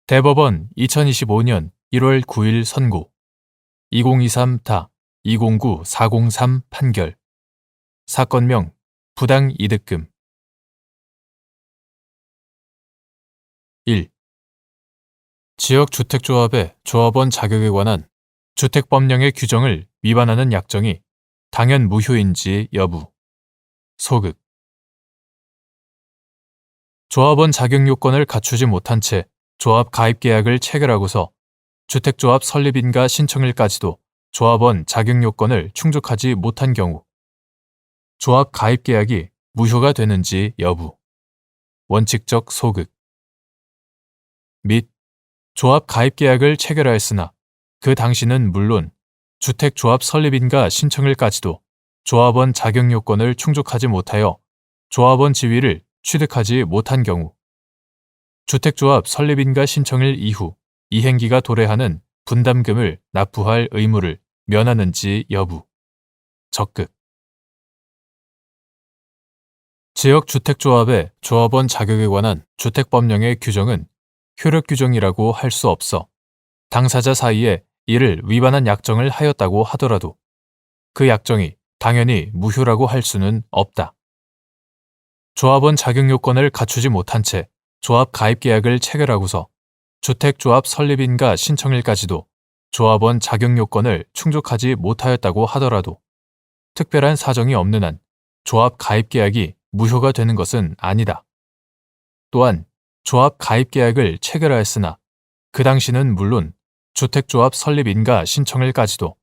대법원 2025년 1월 9일 선고 2023-2009-403 판결 사건명 부당이득금 1. 지역주택조합의 조합원 자격에 관한 주택법령의 규정을 위반하는 약정이 당연 무효인지 여부 소극 조합원 자격 요건을 갖추지 못한 채 조합 가입 계약을 체결하고서 주택조합 설립인가 신청일까지도 조합원 자격 요건을 충족하지 못한 경우 조합 가입 계약이 무효가 되는지 여부 원칙적 소극 및 조합 가입 계약을 체결하였으나 그 당시는 물론 주택조합 설립인가 신청일까지도 조합원 자격 요건을 충족하지 못하여 조합원 지위를 취득하지 못한 경우 주택조합 설립인가 신청일 이후 이행기가 도래하는 분담금을 납부할 의무를 면하는지 여부 적극 지역주택조합의 조합원 자격에 관한 주택법령의 규정은 효력 규정이라고 할 수 없어 당사자 사이에 이를 위반한 약정을 하였다고 하더라도 그 약정이 당연히 무효라고 할 수는 없다. 조합원 자격 요건을 갖추지 못한 채 조합 가입 계약을 체결하고서 주택조합 설립인가 신청일까지도 조합원 자격 요건을 충족하지 못하였다고 하더라도 특별한 사정이 없는 한 조합 가입 계약이 무효가 되는 것은 아니다. 또한 조합 가입 계약을 체결하였으나 그 당시는 물론 주택조합 설립인가 신청일까지도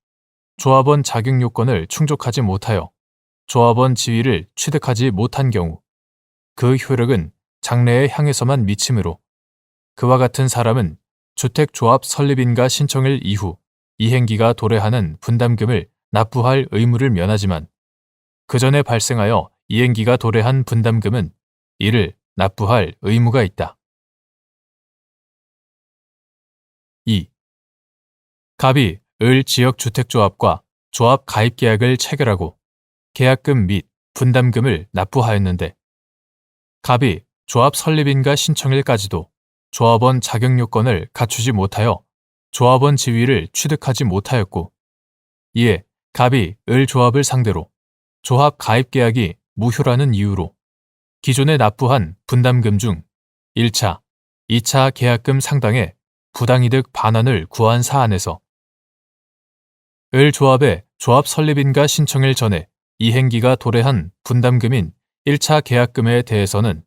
조합원 자격 요건을 충족하지 못하여 조합원 지위를 취득하지 못한 경우 그 효력은 장래에 향해서만 미치므로 그와 같은 사람은 주택조합 설립인가 신청일 이후 이행기가 도래하는 분담금을 납부할 의무를 면하지만 그 전에 발생하여 이행기가 도래한 분담금은 이를 납부할 의무가 있다. 2. 갑이 을 지역주택조합과 조합 가입 계약을 체결하고 계약금 및 분담금을 납부하였는데 갑이 조합 설립인가 신청일까지도 조합원 자격 요건을 갖추지 못하여 조합원 지위를 취득하지 못하였고 이에 갑이 을 조합을 상대로 조합 가입 계약이 무효라는 이유로 기존에 납부한 분담금 중 1차, 2차 계약금 상당의 부당이득 반환을 구한 사안에서 을 조합의 조합 설립인가 신청일 전에 이행기가 도래한 분담금인 1차 계약금에 대해서는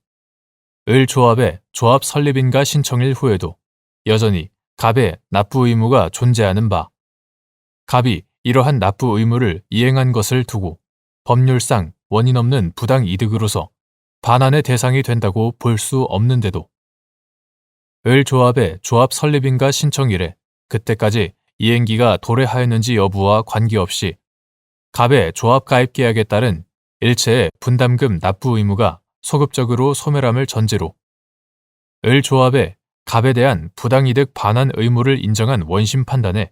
을 조합의 조합 설립인가 신청일 후에도 여전히 갑의 납부 의무가 존재하는 바 갑이 이러한 납부 의무를 이행한 것을 두고 법률상 원인 없는 부당이득으로서 반환의 대상이 된다고 볼 수 없는데도 을 조합의 조합 설립인가 신청일에 그때까지 이행기가 도래하였는지 여부와 관계없이 갑의 조합 가입 계약에 따른 일체의 분담금 납부 의무가 소급적으로 소멸함을 전제로 을 조합의 갑에 대한 부당이득 반환 의무를 인정한 원심 판단에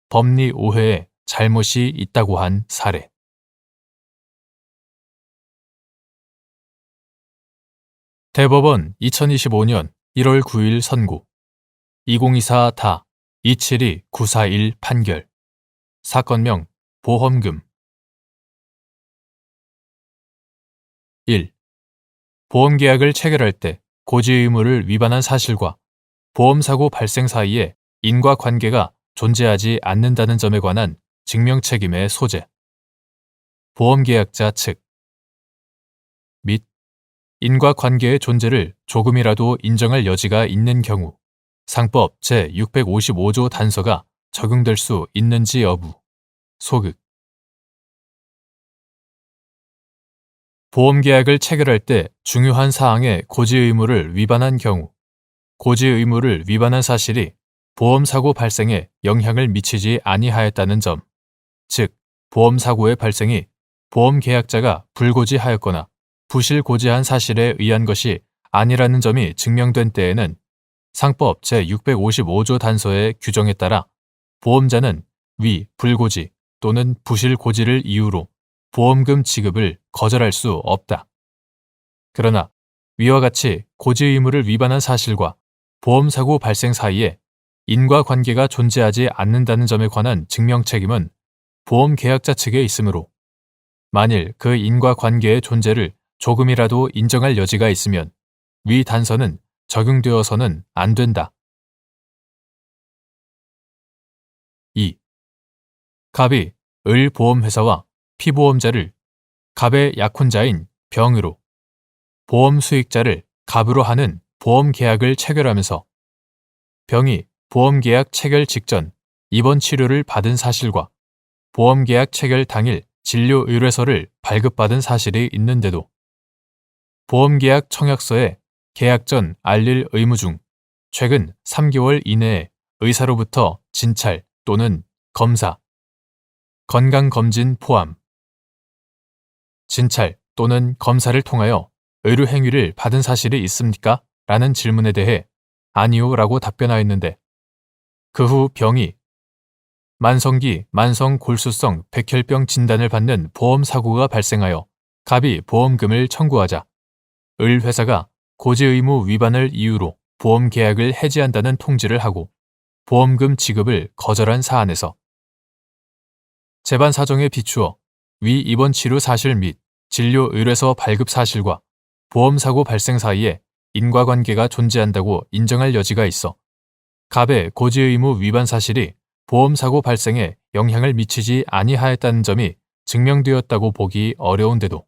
법리 오해에 잘못이 있다고 한 사례. 대법원 2025년 1월 9일 선고 2024-272-941 판결 사건명 보험금 1. 보험계약을 체결할 때 고지 의무를 위반한 사실과 보험사고 발생 사이에 인과관계가 존재하지 않는다는 점에 관한 증명책임의 소재 보험계약자 측 및 인과관계의 존재를 조금이라도 인정할 여지가 있는 경우 상법 제655조 단서가 적용될 수 있는지 여부 소극 보험계약을 체결할 때 중요한 사항의 고지 의무를 위반한 경우 고지 의무를 위반한 사실이 보험사고 발생에 영향을 미치지 아니하였다는 점, 즉 보험사고의 발생이 보험계약자가 불고지하였거나 부실고지한 사실에 의한 것이 아니라는 점이 증명된 때에는 상법 제655조 단서의 규정에 따라 보험자는 위 불고지 또는 부실고지를 이유로 보험금 지급을 거절할 수 없다. 그러나 위와 같이 고지 의무를 위반한 사실과 보험사고 발생 사이에 인과관계가 존재하지 않는다는 점에 관한 증명 책임은 보험계약자 측에 있으므로 만일 그 인과관계의 존재를 조금이라도 인정할 여지가 있으면 위 단서는 적용되어서는 안 된다. 2. 갑이 을 보험회사와 피보험자를 갑의 약혼자인 병으로 보험 수익자를 갑으로 하는 보험계약을 체결하면서 병이 보험계약 체결 직전 입원 치료를 받은 사실과 보험계약 체결 당일 진료 의뢰서를 발급받은 사실이 있는데도 보험계약 청약서에 계약 전 알릴 의무 중 최근 3개월 이내에 의사로부터 진찰 또는 검사, 건강검진 포함, 진찰 또는 검사를 통하여 의료 행위를 받은 사실이 있습니까? 라는 질문에 대해 아니요 라고 답변하였는데 그 후 병이 만성기 만성골수성 백혈병 진단을 받는 보험사고가 발생하여 갑이 보험금을 청구하자 을 회사가 고지의무 위반을 이유로 보험계약을 해지한다는 통지를 하고 보험금 지급을 거절한 사안에서 재반 사정에 비추어 위 입원 치료 사실 및 진료 의뢰서 발급 사실과 보험사고 발생 사이에 인과관계가 존재한다고 인정할 여지가 있어 갑의 고지의무 위반 사실이 보험사고 발생에 영향을 미치지 아니하였다는 점이 증명되었다고 보기 어려운데도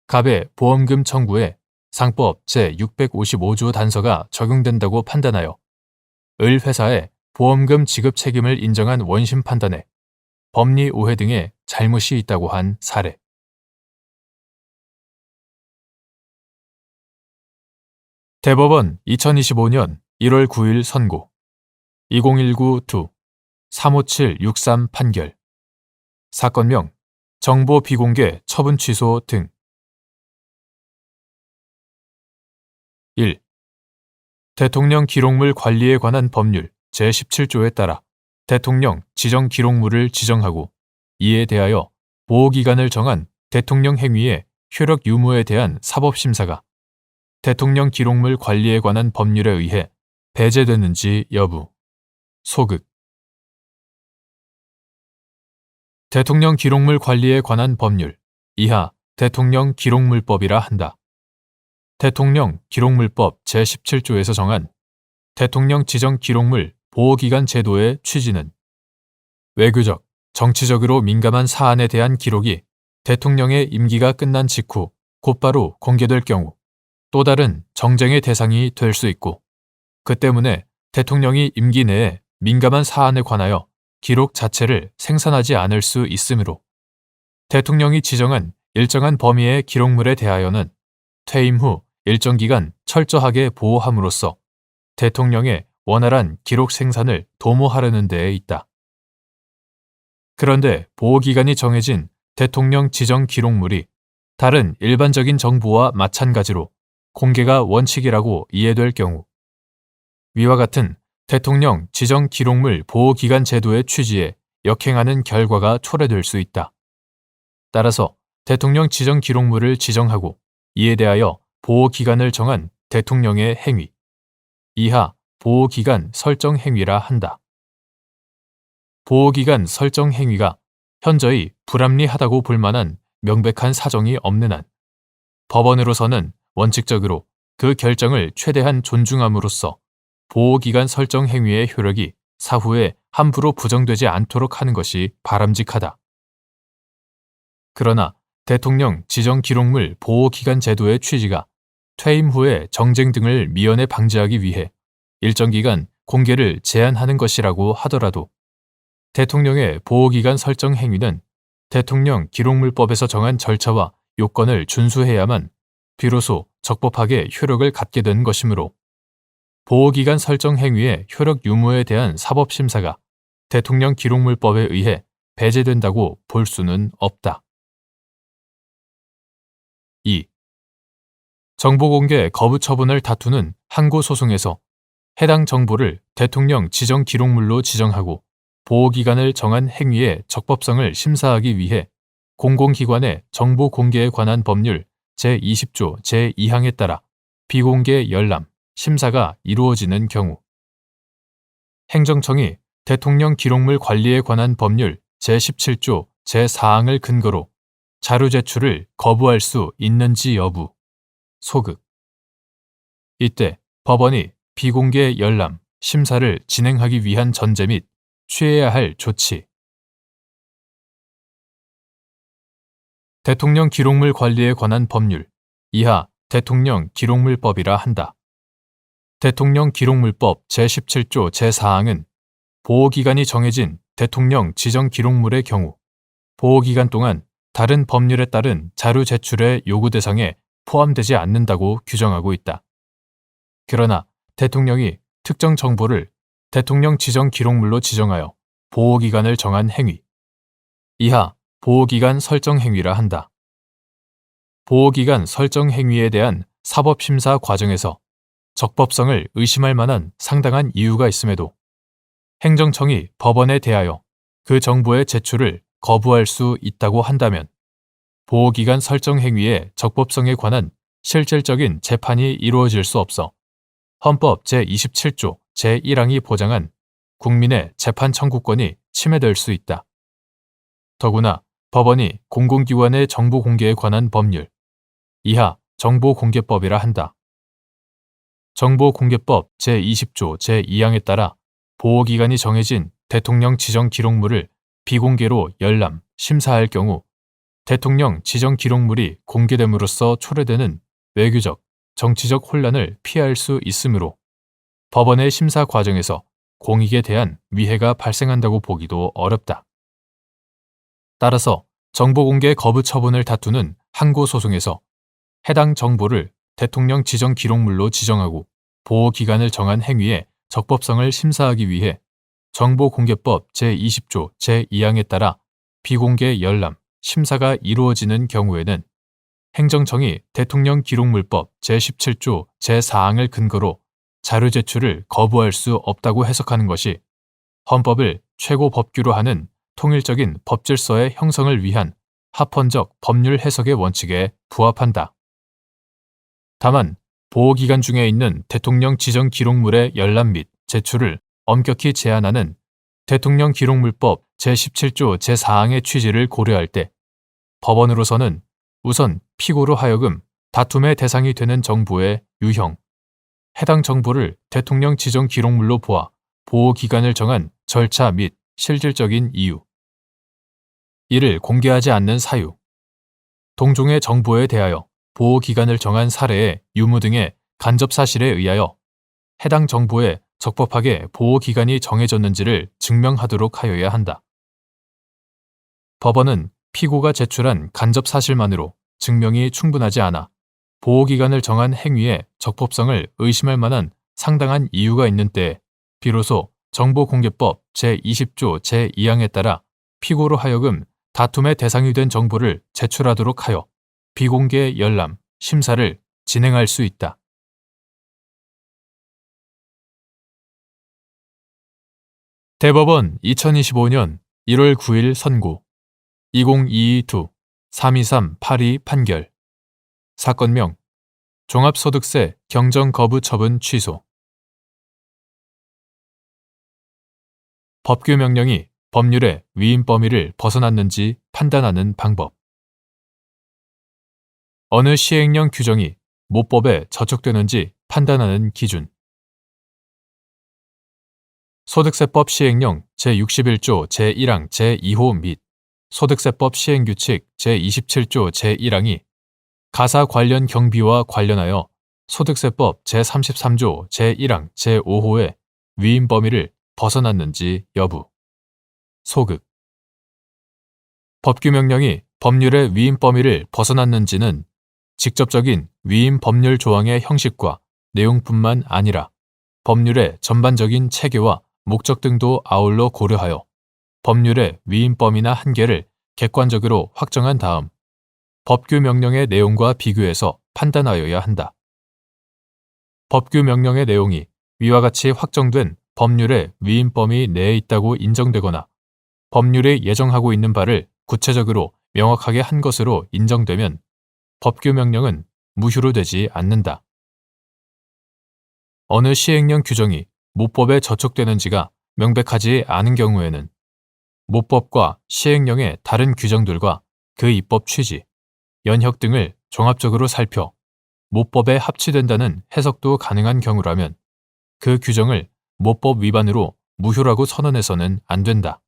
갑의 보험금 청구에 상법 제655조 단서가 적용된다고 판단하여 을 회사의 보험금 지급 책임을 인정한 원심 판단에 법리 오해 등의 잘못이 있다고 한 사례. 대법원 2025년 1월 9일 선고 2019-2 35763 판결 사건명 정보 비공개 처분 취소 등 1. 대통령 기록물 관리에 관한 법률 제17조에 따라 대통령 지정 기록물을 지정하고 이에 대하여 보호기간을 정한 대통령 행위의 효력 유무에 대한 사법심사가 대통령 기록물 관리에 관한 법률에 의해 배제되는지 여부. 소극. 대통령 기록물 관리에 관한 법률 이하 대통령 기록물법이라 한다. 대통령 기록물법 제17조에서 정한 대통령 지정 기록물 보호기간 제도의 취지는 외교적, 정치적으로 민감한 사안에 대한 기록이 대통령의 임기가 끝난 직후 곧바로 공개될 경우 또 다른 정쟁의 대상이 될 수 있고 그 때문에 대통령이 임기 내에 민감한 사안에 관하여 기록 자체를 생산하지 않을 수 있으므로 대통령이 지정한 일정한 범위의 기록물에 대하여는 퇴임 후 일정 기간 철저하게 보호함으로써 대통령의 원활한 기록 생산을 도모하려는 데에 있다. 그런데 보호기간이 정해진 대통령 지정 기록물이 다른 일반적인 정보와 마찬가지로 공개가 원칙이라고 이해될 경우 위와 같은 대통령 지정 기록물 보호기간 제도의 취지에 역행하는 결과가 초래될 수 있다. 따라서 대통령 지정 기록물을 지정하고 이에 대하여 보호기간을 정한 대통령의 행위 이하 보호기간 설정 행위라 한다. 보호기간 설정 행위가 현저히 불합리하다고 볼 만한 명백한 사정이 없는 한 법원으로서는 원칙적으로 그 결정을 최대한 존중함으로써 보호기간 설정 행위의 효력이 사후에 함부로 부정되지 않도록 하는 것이 바람직하다. 그러나 대통령 지정 기록물 보호기간 제도의 취지가 퇴임 후의 정쟁 등을 미연에 방지하기 위해 일정 기간 공개를 제한하는 것이라고 하더라도 대통령의 보호기간 설정 행위는 대통령 기록물법에서 정한 절차와 요건을 준수해야만 비로소 적법하게 효력을 갖게 된 것이므로 보호기간 설정 행위의 효력 유무에 대한 사법심사가 대통령 기록물법에 의해 배제된다고 볼 수는 없다. 2. 정보공개 거부 처분을 다투는 항고소송에서 해당 정보를 대통령 지정 기록물로 지정하고 보호기간을 정한 행위의 적법성을 심사하기 위해 공공기관의 정보 공개에 관한 법률 제20조 제2항에 따라 비공개 열람, 심사가 이루어지는 경우. 행정청이 대통령 기록물 관리에 관한 법률 제17조 제4항을 근거로 자료 제출을 거부할 수 있는지 여부. 소극. 이때 법원이 비공개 열람, 심사를 진행하기 위한 전제 및 취해야 할 조치. 대통령 기록물 관리에 관한 법률 이하 대통령 기록물법이라 한다. 대통령 기록물법 제17조 제4항은 보호기간이 정해진 대통령 지정 기록물의 경우 보호기간 동안 다른 법률에 따른 자료 제출의 요구 대상에 포함되지 않는다고 규정하고 있다. 그러나 대통령이 특정 정보를 대통령 지정 기록물로 지정하여 보호기간을 정한 행위 이하 보호기간 설정 행위라 한다. 보호기간 설정 행위에 대한 사법심사 과정에서 적법성을 의심할 만한 상당한 이유가 있음에도 행정청이 법원에 대하여 그 정보의 제출을 거부할 수 있다고 한다면 보호기간 설정 행위의 적법성에 관한 실질적인 재판이 이루어질 수 없어 헌법 제27조 제1항이 보장한 국민의 재판 청구권이 침해될 수 있다. 더구나 법원이 공공기관의 정보 공개에 관한 법률 이하 정보공개법이라 한다. 정보공개법 제20조 제2항에 따라 보호기간이 정해진 대통령 지정 기록물을 비공개로 열람, 심사할 경우 대통령 지정 기록물이 공개됨으로써 초래되는 외교적, 정치적 혼란을 피할 수 있으므로 법원의 심사 과정에서 공익에 대한 위해가 발생한다고 보기도 어렵다. 따라서 정보공개 거부 처분을 다투는 항고소송에서 해당 정보를 대통령 지정 기록물로 지정하고 보호기간을 정한 행위의 적법성을 심사하기 위해 정보공개법 제20조 제2항에 따라 비공개 열람, 심사가 이루어지는 경우에는 행정청이 대통령 기록물법 제17조 제4항을 근거로 자료 제출을 거부할 수 없다고 해석하는 것이 헌법을 최고 법규로 하는 통일적인 법질서의 형성을 위한 합헌적 법률 해석의 원칙에 부합한다. 다만 보호기간 중에 있는 대통령 지정 기록물의 열람 및 제출을 엄격히 제한하는 대통령 기록물법 제17조 제4항의 취지를 고려할 때 법원으로서는 우선 피고로 하여금 다툼의 대상이 되는 정보의 유형, 해당 정보를 대통령 지정 기록물로 보아 보호기간을 정한 절차 및 실질적인 이유, 이를 공개하지 않는 사유, 동종의 정보에 대하여 보호기간을 정한 사례의 유무 등의 간접 사실에 의하여 해당 정보에 적법하게 보호기간이 정해졌는지를 증명하도록 하여야 한다. 법원은 피고가 제출한 간접 사실만으로 증명이 충분하지 않아 보호기간을 정한 행위의 적법성을 의심할 만한 상당한 이유가 있는 때에 비로소 정보공개법 제20조 제2항에 따라 피고로 하여금 다툼의 대상이 된 정보를 제출하도록 하여 비공개 열람, 심사를 진행할 수 있다. 대법원 2025년 1월 9일 선고 2022-2-32382 판결 사건명 종합소득세 경정거부 처분 취소 법규명령이 법률의 위임 범위를 벗어났는지 판단하는 방법 어느 시행령 규정이 모법에 저촉되는지 판단하는 기준 소득세법 시행령 제61조 제1항 제2호 및 소득세법 시행규칙 제27조 제1항이 가사 관련 경비와 관련하여 소득세법 제33조 제1항 제5호의 위임 범위를 벗어났는지 여부 소극 법규명령이 법률의 위임 범위를 벗어났는지는 직접적인 위임 법률 조항의 형식과 내용뿐만 아니라 법률의 전반적인 체계와 목적 등도 아울러 고려하여 법률의 위임 범위나 한계를 객관적으로 확정한 다음 법규 명령의 내용과 비교해서 판단하여야 한다. 법규 명령의 내용이 위와 같이 확정된 법률의 위임 범위 내에 있다고 인정되거나 법률이 예정하고 있는 바를 구체적으로 명확하게 한 것으로 인정되면 법규 명령은 무효로 되지 않는다. 어느 시행령 규정이 모법에 저촉되는지가 명백하지 않은 경우에는 모법과 시행령의 다른 규정들과 그 입법 취지, 연혁 등을 종합적으로 살펴 모법에 합치된다는 해석도 가능한 경우라면 그 규정을 모법 위반으로 무효라고 선언해서는 안 된다.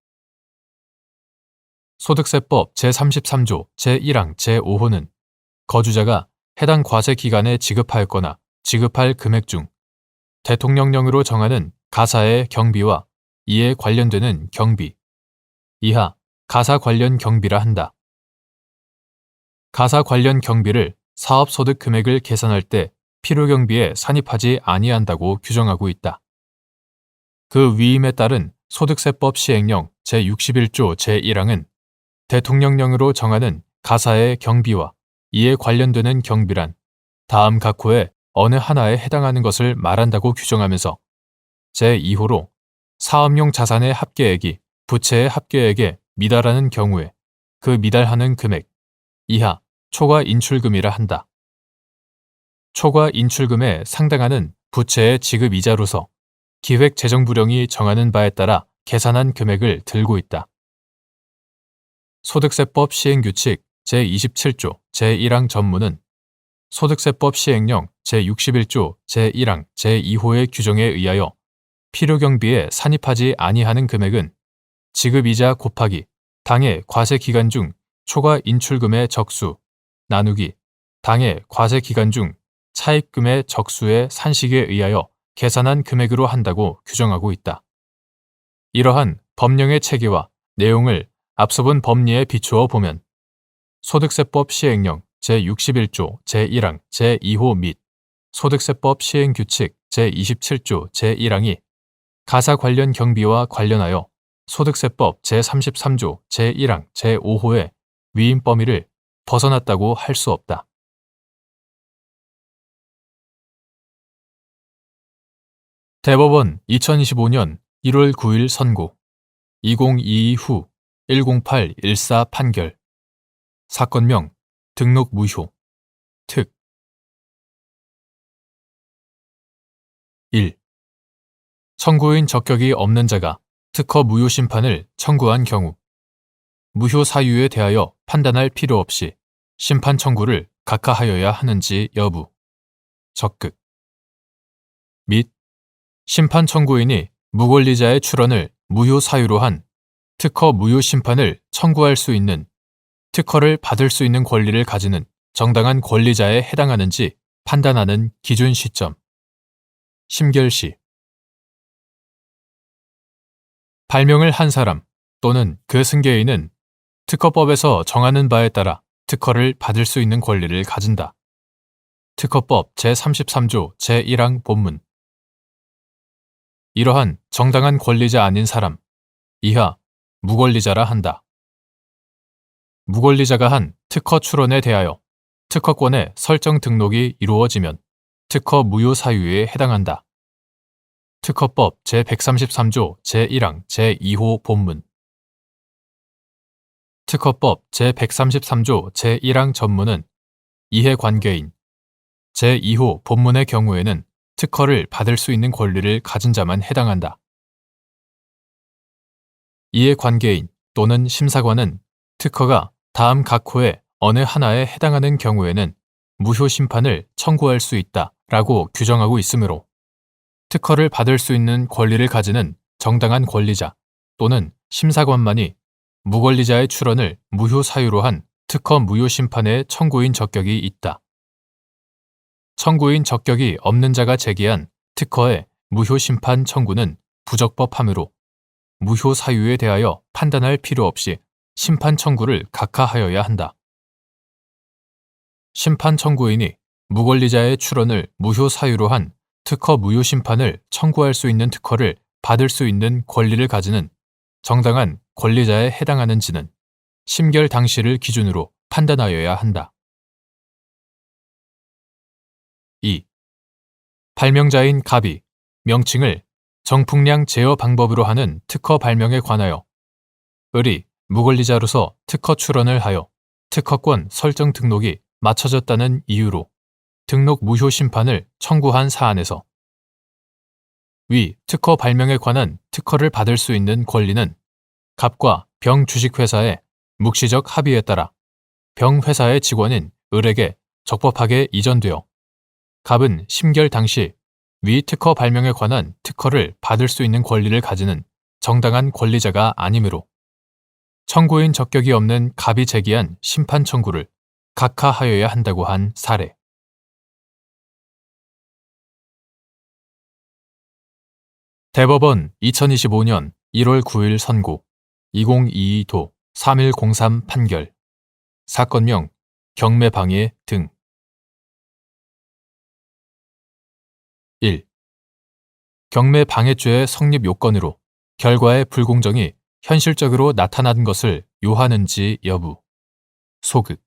소득세법 제33조 제1항 제5호는 거주자가 해당 과세 기간에 지급하였거나 지급할 금액 중 대통령령으로 정하는 가사의 경비와 이에 관련되는 경비, 이하 가사 관련 경비라 한다. 가사 관련 경비를 사업소득 금액을 계산할 때 필요경비에 산입하지 아니한다고 규정하고 있다. 그 위임에 따른 소득세법 시행령 제61조 제1항은 대통령령으로 정하는 가사의 경비와 이에 관련되는 경비란 다음 각호의 어느 하나에 해당하는 것을 말한다고 규정하면서 제2호로 사업용 자산의 합계액이 부채의 합계액에 미달하는 경우에 그 미달하는 금액 이하 초과 인출금이라 한다. 초과 인출금에 상당하는 부채의 지급 이자로서 기획재정부령이 정하는 바에 따라 계산한 금액을 들고 있다. 소득세법 시행규칙 제27조 제1항 전문은 소득세법 시행령 제61조 제1항 제2호의 규정에 의하여 필요경비에 산입하지 아니하는 금액은 지급이자 곱하기 당해 과세기간 중 초과 인출금의 적수 나누기 당해 과세기간 중 차입금의 적수의 산식에 의하여 계산한 금액으로 한다고 규정하고 있다. 이러한 법령의 체계와 내용을 앞서 본 법리에 비추어 보면 소득세법 시행령 제61조 제1항 제2호 및 소득세법 시행규칙 제27조 제1항이 가사 관련 경비와 관련하여 소득세법 제33조 제1항 제5호의 위임 범위를 벗어났다고 할 수 없다. 대법원 2025년 1월 9일 선고 2022 후 108-14 판결 사건명 등록 무효 특 1. 청구인 적격이 없는 자가 특허 무효 심판을 청구한 경우 무효 사유에 대하여 판단할 필요 없이 심판 청구를 각하하여야 하는지 여부 적극 및 심판 청구인이 무권리자의 출원을 무효 사유로 한 특허 무효 심판을 청구할 수 있는 특허를 받을 수 있는 권리를 가지는 정당한 권리자에 해당하는지 판단하는 기준 시점 심결시 발명을 한 사람 또는 그 승계인은 특허법에서 정하는 바에 따라 특허를 받을 수 있는 권리를 가진다. 특허법 제33조 제1항 본문 이러한 정당한 권리자 아닌 사람 이하 무권리자라 한다. 무권리자가 한 특허 출원에 대하여 특허권의 설정 등록이 이루어지면 특허 무효 사유에 해당한다. 특허법 제133조 제1항 제2호 본문 특허법 제133조 제1항 전문은 이해관계인 제2호 본문의 경우에는 특허를 받을 수 있는 권리를 가진 자만 해당한다. 이해관계인 또는 심사관은 특허가 다음 각호의 어느 하나에 해당하는 경우에는 무효 심판을 청구할 수 있다라고 규정하고 있으므로 특허를 받을 수 있는 권리를 가지는 정당한 권리자 또는 심사관만이 무권리자의 출원을 무효 사유로 한 특허 무효 심판의 청구인 적격이 있다. 청구인 적격이 없는 자가 제기한 특허의 무효 심판 청구는 부적법하므로 무효 사유에 대하여 판단할 필요 없이 심판 청구를 각하하여야 한다. 심판 청구인이 무권리자의 출원을 무효 사유로 한 특허 무효 심판을 청구할 수 있는 특허를 받을 수 있는 권리를 가지는 정당한 권리자에 해당하는지는 심결 당시를 기준으로 판단하여야 한다. 2. 발명자인 갑이 명칭을 정풍량 제어 방법으로 하는 특허 발명에 관하여 을이 무권리자로서 특허 출원을 하여 특허권 설정 등록이 맞춰졌다는 이유로 등록 무효 심판을 청구한 사안에서 위 특허 발명에 관한 특허를 받을 수 있는 권리는 갑과 병 주식회사의 묵시적 합의에 따라 병 회사의 직원인 을에게 적법하게 이전되어 갑은 심결 당시 위 특허 발명에 관한 특허를 받을 수 있는 권리를 가지는 정당한 권리자가 아니므로 청구인 적격이 없는 갑이 제기한 심판 청구를 각하하여야 한다고 한 사례. 대법원 2025년 1월 9일 선고 2022도 3103 판결 사건명 경매방해 등 1. 경매방해죄의 성립 요건으로 결과의 불공정이 현실적으로 나타난 것을 요하는지 여부. 소극.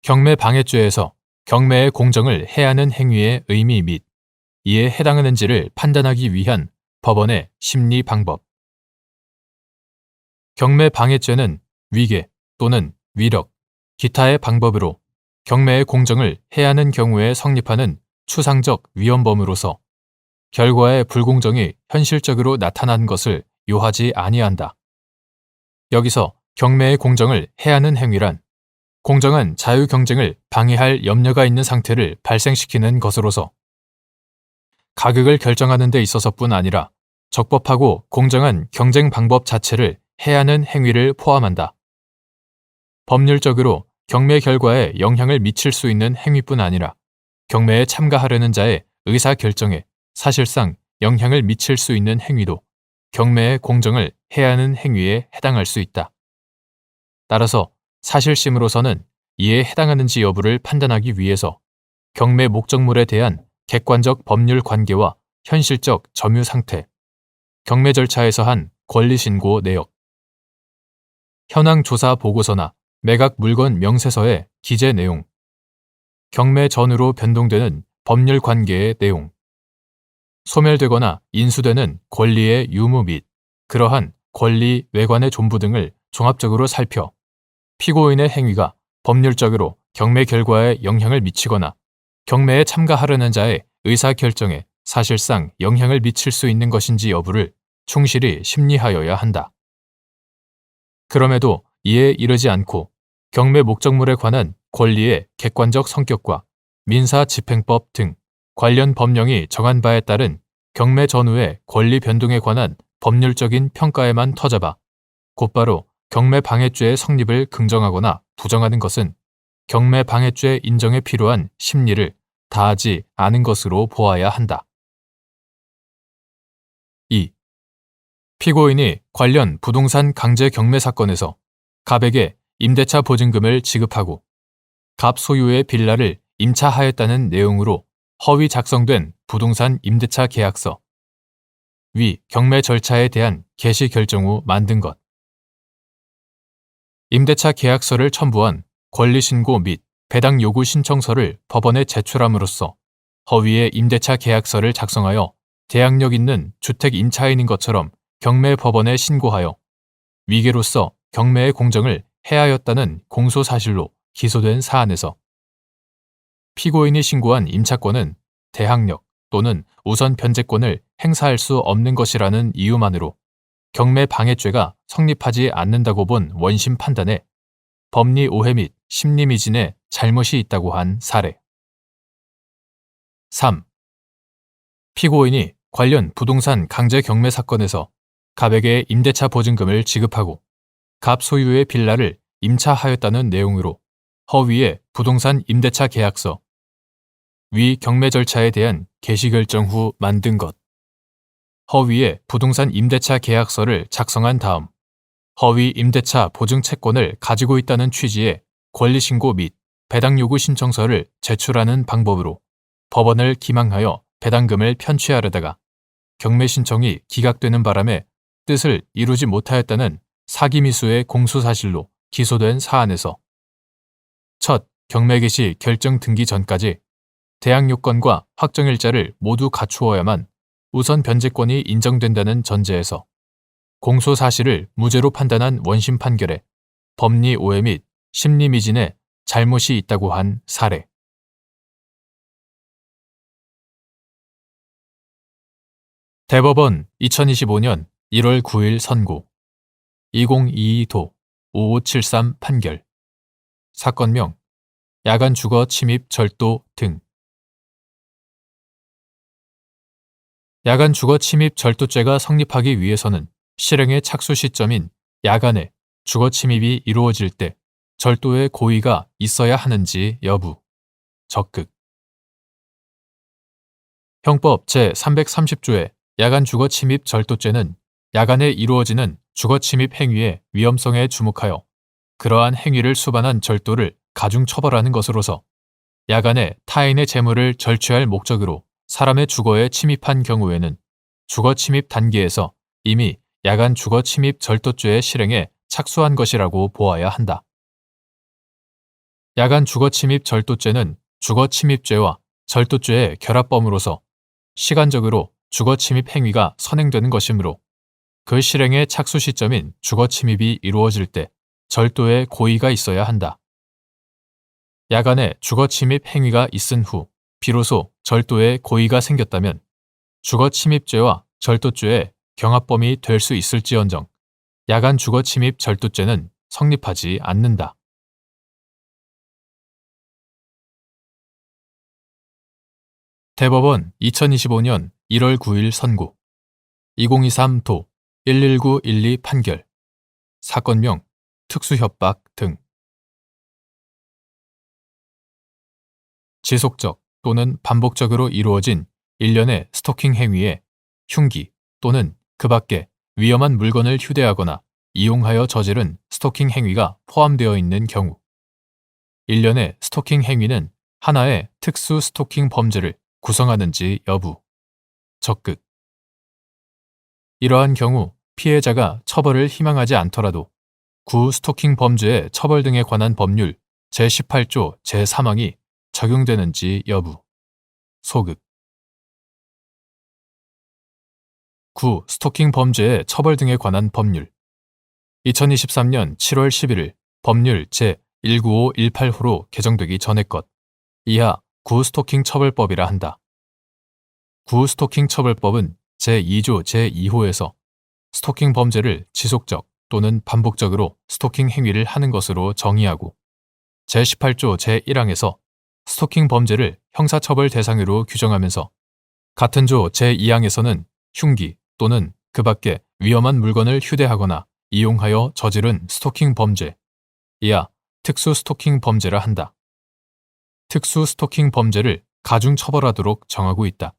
경매방해죄에서 경매의 공정을 해하는 행위의 의미 및 이에 해당하는지를 판단하기 위한 법원의 심리 방법. 경매방해죄는 위계 또는 위력, 기타의 방법으로 경매의 공정을 해하는 경우에 성립하는 추상적 위헌범으로서 결과의 불공정이 현실적으로 나타난 것을 요하지 아니한다. 여기서 경매의 공정을 해하는 행위란 공정한 자유 경쟁을 방해할 염려가 있는 상태를 발생시키는 것으로서 가격을 결정하는 데 있어서뿐 아니라 적법하고 공정한 경쟁 방법 자체를 해하는 행위를 포함한다. 법률적으로 경매 결과에 영향을 미칠 수 있는 행위뿐 아니라 경매에 참가하려는 자의 의사 결정에 사실상 영향을 미칠 수 있는 행위도 경매의 공정을 해하는 행위에 해당할 수 있다. 따라서 사실심으로서는 이에 해당하는지 여부를 판단하기 위해서 경매 목적물에 대한 객관적 법률 관계와 현실적 점유 상태, 경매 절차에서 한 권리신고 내역, 현황 조사 보고서나 매각 물건 명세서의 기재 내용, 경매 전후로 변동되는 법률 관계의 내용, 소멸되거나 인수되는 권리의 유무 및 그러한 권리 외관의 존부 등을 종합적으로 살펴 피고인의 행위가 법률적으로 경매 결과에 영향을 미치거나 경매에 참가하려는 자의 의사결정에 사실상 영향을 미칠 수 있는 것인지 여부를 충실히 심리하여야 한다. 그럼에도 이에 이르지 않고 경매 목적물에 관한 권리의 객관적 성격과 민사집행법 등 관련 법령이 정한 바에 따른 경매 전후의 권리 변동에 관한 법률적인 평가에만 터잡아 곧바로 경매방해죄의 성립을 긍정하거나 부정하는 것은 경매방해죄 인정에 필요한 심리를 다하지 않은 것으로 보아야 한다. 2. 피고인이 관련 부동산 강제 경매 사건에서 갑에게 임대차 보증금을 지급하고 갑 소유의 빌라를 임차하였다는 내용으로 허위 작성된 부동산 임대차 계약서, 위 경매 절차에 대한 개시 결정 후 만든 것. 임대차 계약서를 첨부한 권리신고 및 배당 요구 신청서를 법원에 제출함으로써 허위의 임대차 계약서를 작성하여 대항력 있는 주택 임차인인 것처럼 경매 법원에 신고하여 위계로서 경매의 공정을 해하였다는 공소사실로 기소된 사안에서 피고인이 신고한 임차권은 대항력 또는 우선 변제권을 행사할 수 없는 것이라는 이유만으로 경매방해죄가 성립하지 않는다고 본 원심 판단에 법리 오해 및 심리미진에 잘못이 있다고 한 사례. 3. 피고인이 관련 부동산 강제 경매 사건에서 갑에게 임대차 보증금을 지급하고 갑 소유의 빌라를 임차하였다는 내용으로 허위의 부동산 임대차 계약서, 위 경매 절차에 대한 개시 결정 후 만든 것, 허위의 부동산 임대차 계약서를 작성한 다음 허위 임대차 보증 채권을 가지고 있다는 취지의 권리신고 및 배당 요구 신청서를 제출하는 방법으로 법원을 기망하여 배당금을 편취하려다가 경매 신청이 기각되는 바람에 뜻을 이루지 못하였다는 사기미수의 공소사실로 기소된 사안에서 첫 경매 개시 결정 등기 전까지 대항 요건과 확정일자를 모두 갖추어야만 우선 변제권이 인정된다는 전제에서 공소사실을 무죄로 판단한 원심 판결에 법리 오해 및 심리미진에 잘못이 있다고 한 사례. 대법원 2025년 1월 9일 선고 2022도 5573 판결 사건명 야간 주거 침입 절도 등 야간 주거 침입 절도죄가 성립하기 위해서는 실행의 착수 시점인 야간에 주거 침입이 이루어질 때 절도의 고의가 있어야 하는지 여부, 적극. 형법 제330조의 야간 주거 침입 절도죄는 야간에 이루어지는 주거 침입 행위의 위험성에 주목하여 그러한 행위를 수반한 절도를 가중 처벌하는 것으로서 야간에 타인의 재물을 절취할 목적으로 사람의 주거에 침입한 경우에는 주거 침입 단계에서 이미 야간 주거 침입 절도죄의 실행에 착수한 것이라고 보아야 한다. 야간 주거 침입 절도죄는 주거 침입죄와 절도죄의 결합범으로서 시간적으로 주거 침입 행위가 선행되는 것이므로 그 실행의 착수 시점인 주거 침입이 이루어질 때 절도의 고의가 있어야 한다. 야간에 주거 침입 행위가 있은 후 비로소 절도의 고의가 생겼다면 주거 침입죄와 절도죄의 경합범이 될 수 있을지언정 야간 주거 침입 절도죄는 성립하지 않는다. 대법원 2025년 1월 9일 선고 2023도 11912 판결 사건명 특수협박 등 지속적 또는 반복적으로 이루어진 일련의 스토킹 행위에 흉기 또는 그 밖에 위험한 물건을 휴대하거나 이용하여 저지른 스토킹 행위가 포함되어 있는 경우 일련의 스토킹 행위는 하나의 특수 스토킹 범죄를 구성하는지 여부, 적극. 이러한 경우 피해자가 처벌을 희망하지 않더라도 구 스토킹 범죄의 처벌 등에 관한 법률 제18조 제3항이 적용되는지 여부, 소극. 구 스토킹 범죄의 처벌 등에 관한 법률 2023년 7월 11일 법률 제19518호로 개정되기 전의 것 이하 구 스토킹 처벌법이라 한다. 구 스토킹 처벌법은 제2조 제2호에서 스토킹 범죄를 지속적 또는 반복적으로 스토킹 행위를 하는 것으로 정의하고 제18조 제1항에서 스토킹 범죄를 형사처벌 대상으로 규정하면서 같은 조 제2항에서는 흉기 또는 그 밖에 위험한 물건을 휴대하거나 이용하여 저지른 스토킹 범죄, 이하 특수 스토킹 범죄라 한다. 특수 스토킹 범죄를 가중 처벌하도록 정하고 있다.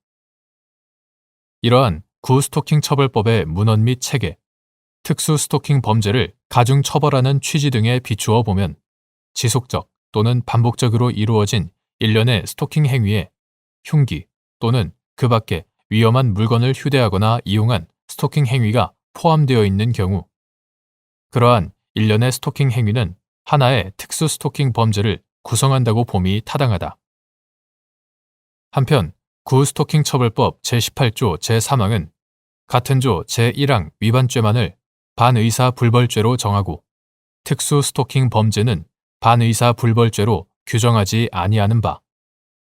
이러한 구 스토킹 처벌법의 문헌 및 체계, 특수 스토킹 범죄를 가중 처벌하는 취지 등에 비추어 보면 지속적 또는 반복적으로 이루어진 일련의 스토킹 행위에 흉기 또는 그 밖에 위험한 물건을 휴대하거나 이용한 스토킹 행위가 포함되어 있는 경우 그러한 일련의 스토킹 행위는 하나의 특수 스토킹 범죄를 구성한다고 봄이 타당하다. 한편 구 스토킹 처벌법 제18조 제3항은 같은 조 제1항 위반죄만을 반의사 불벌죄로 정하고 특수 스토킹 범죄는 반의사 불벌죄로 규정하지 아니하는 바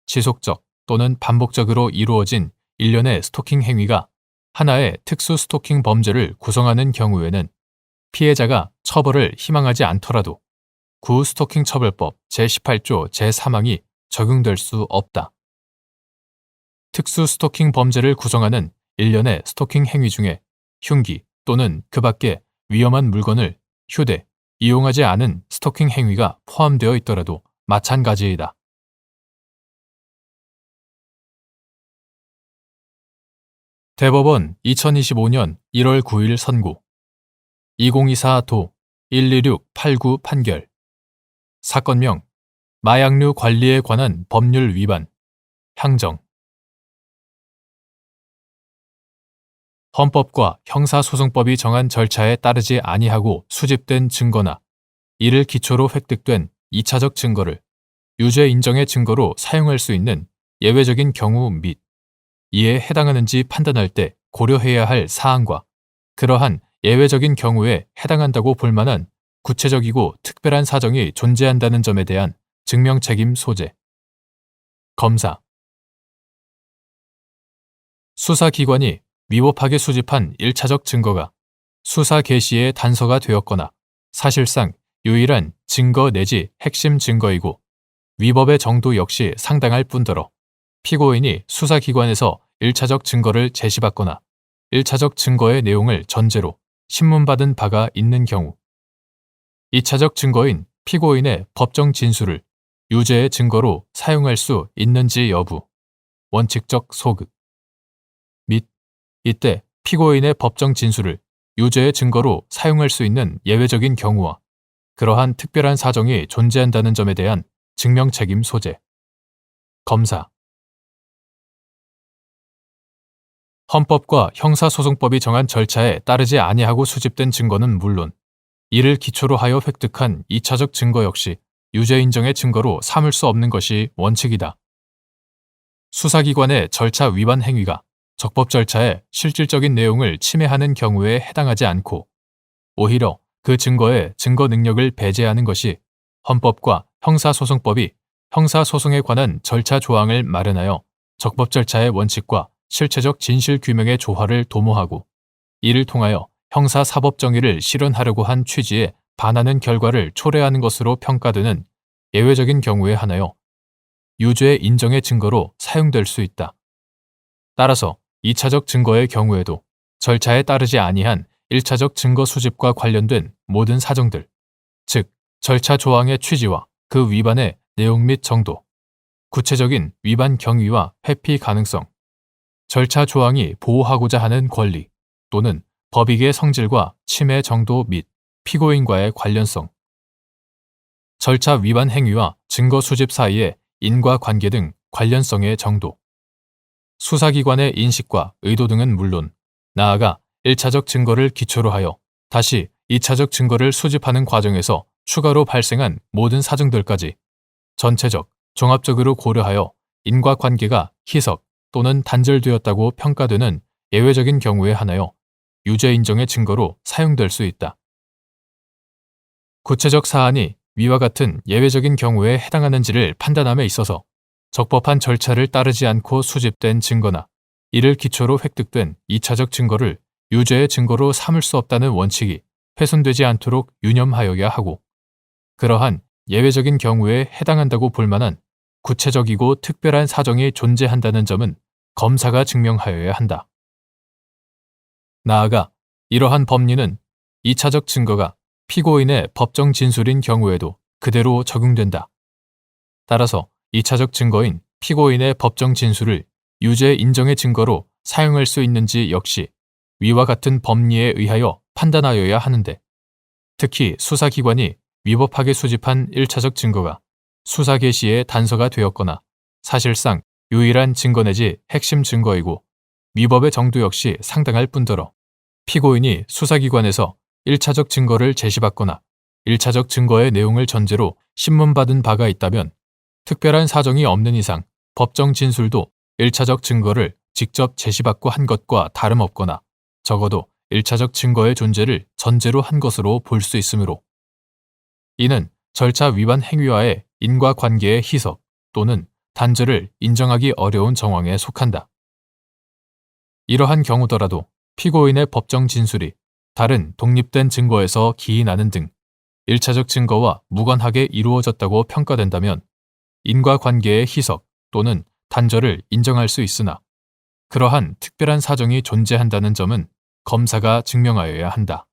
지속적 또는 반복적으로 이루어진 일련의 스토킹 행위가 하나의 특수 스토킹 범죄를 구성하는 경우에는 피해자가 처벌을 희망하지 않더라도 구 스토킹 처벌법 제18조 제3항이 적용될 수 없다. 특수 스토킹 범죄를 구성하는 일련의 스토킹 행위 중에 흉기 또는 그 밖에 위험한 물건을 휴대, 이용하지 않은 스토킹 행위가 포함되어 있더라도 마찬가지이다. 대법원 2025년 1월 9일 선고 2024도 12689 판결 사건명 마약류 관리에 관한 법률 위반 향정 헌법과 형사소송법이 정한 절차에 따르지 아니하고 수집된 증거나 이를 기초로 획득된 2차적 증거를 유죄 인정의 증거로 사용할 수 있는 예외적인 경우 및 이에 해당하는지 판단할 때 고려해야 할 사항과 그러한 예외적인 경우에 해당한다고 볼 만한 구체적이고 특별한 사정이 존재한다는 점에 대한 증명책임 소재. 검사 수사기관이 위법하게 수집한 1차적 증거가 수사 개시의 단서가 되었거나 사실상 유일한 증거 내지 핵심 증거이고 위법의 정도 역시 상당할 뿐더러 피고인이 수사기관에서 1차적 증거를 제시받거나 1차적 증거의 내용을 전제로 신문받은 바가 있는 경우 2차적 증거인 피고인의 법정 진술을 유죄의 증거로 사용할 수 있는지 여부, 원칙적 소극 및 이때 피고인의 법정 진술을 유죄의 증거로 사용할 수 있는 예외적인 경우와 그러한 특별한 사정이 존재한다는 점에 대한 증명책임 소재. 검사 헌법과 형사소송법이 정한 절차에 따르지 아니하고 수집된 증거는 물론 이를 기초로 하여 획득한 2차적 증거 역시 유죄 인정의 증거로 삼을 수 없는 것이 원칙이다. 수사기관의 절차 위반 행위가 적법 절차의 실질적인 내용을 침해하는 경우에 해당하지 않고 오히려 그 증거의 증거 능력을 배제하는 것이 헌법과 형사소송법이 형사소송에 관한 절차 조항을 마련하여 적법 절차의 원칙과 실체적 진실 규명의 조화를 도모하고 이를 통하여 형사사법 정의를 실현하려고 한 취지에 반하는 결과를 초래하는 것으로 평가되는 예외적인 경우에 한하여 유죄 인정의 증거로 사용될 수 있다. 따라서 2차적 증거의 경우에도 절차에 따르지 아니한 1차적 증거 수집과 관련된 모든 사정들, 즉 절차 조항의 취지와 그 위반의 내용 및 정도, 구체적인 위반 경위와 회피 가능성, 절차 조항이 보호하고자 하는 권리 또는 법익의 성질과 침해 정도 및 피고인과의 관련성, 절차 위반 행위와 증거 수집 사이의 인과관계 등 관련성의 정도, 수사기관의 인식과 의도 등은 물론 나아가 1차적 증거를 기초로 하여 다시 2차적 증거를 수집하는 과정에서 추가로 발생한 모든 사정들까지 전체적, 종합적으로 고려하여 인과관계가 희석 또는 단절되었다고 평가되는 예외적인 경우에 한하여 유죄 인정의 증거로 사용될 수 있다. 구체적 사안이 위와 같은 예외적인 경우에 해당하는지를 판단함에 있어서 적법한 절차를 따르지 않고 수집된 증거나 이를 기초로 획득된 2차적 증거를 유죄의 증거로 삼을 수 없다는 원칙이 훼손되지 않도록 유념하여야 하고 그러한 예외적인 경우에 해당한다고 볼 만한 구체적이고 특별한 사정이 존재한다는 점은 검사가 증명하여야 한다. 나아가 이러한 법리는 2차적 증거가 피고인의 법정 진술인 경우에도 그대로 적용된다. 따라서 2차적 증거인 피고인의 법정 진술을 유죄 인정의 증거로 사용할 수 있는지 역시 위와 같은 법리에 의하여 판단하여야 하는데 특히 수사기관이 위법하게 수집한 1차적 증거가 수사 개시의 단서가 되었거나 사실상 유일한 증거 내지 핵심 증거이고 위법의 정도 역시 상당할 뿐더러 피고인이 수사기관에서 1차적 증거를 제시받거나 1차적 증거의 내용을 전제로 신문받은 바가 있다면 특별한 사정이 없는 이상 법정 진술도 1차적 증거를 직접 제시받고 한 것과 다름없거나 적어도 1차적 증거의 존재를 전제로 한 것으로 볼 수 있으므로 이는 절차 위반 행위와의 인과관계의 희석 또는 단절을 인정하기 어려운 정황에 속한다. 이러한 경우더라도 피고인의 법정 진술이 다른 독립된 증거에서 기인하는 등 1차적 증거와 무관하게 이루어졌다고 평가된다면 인과관계의 희석 또는 단절을 인정할 수 있으나 그러한 특별한 사정이 존재한다는 점은 검사가 증명하여야 한다.